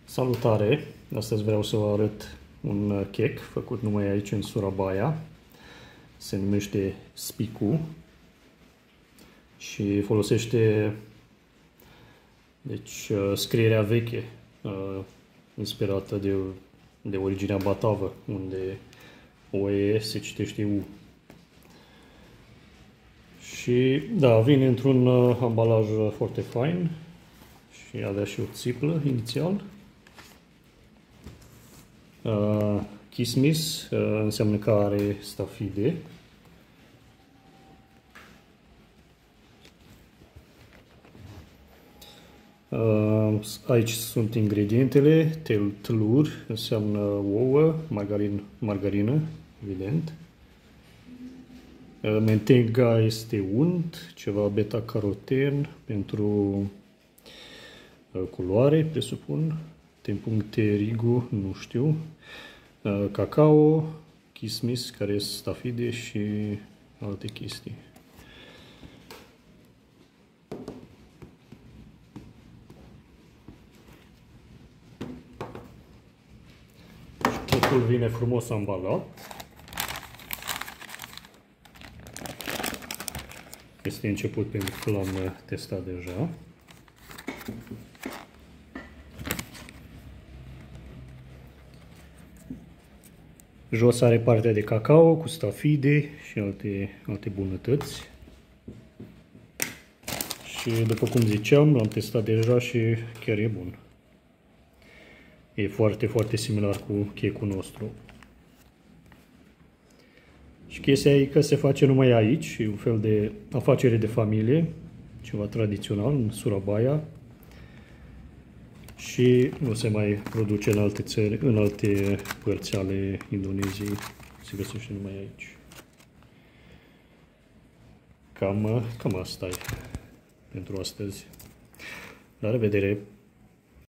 Salutare! Astăzi vreau să vă arăt un chec făcut numai aici în Surabaya. Se numește Spicu și folosește scrierea veche, inspirată de originea batavă, unde OE se citește U. Și da, vine într-un ambalaj foarte fain și avea și o țiplă inițial. Kismis înseamnă că are stafide. Aici sunt ingredientele: tlur înseamnă ouă, margarină, evident. Mentega este unt, ceva beta-caroten pentru culoare, presupun. Tempuncte rigu, nu știu. Cacao, kismis, care este stafide și alte chestii. Totul vine frumos ambalat. Este început pentru că l-am testat deja. Jos are partea de cacao cu stafide și alte bunătăți. Și după cum ziceam, l-am testat deja și chiar e bun. E foarte, foarte similar cu checul nostru. Și chestia e că se face numai aici, e un fel de afacere de familie, ceva tradițional în Surabaya. Și nu se mai produce în alte țări, în alte părți ale Indoneziei. Se găsește numai aici. Cam asta e pentru astăzi. La revedere!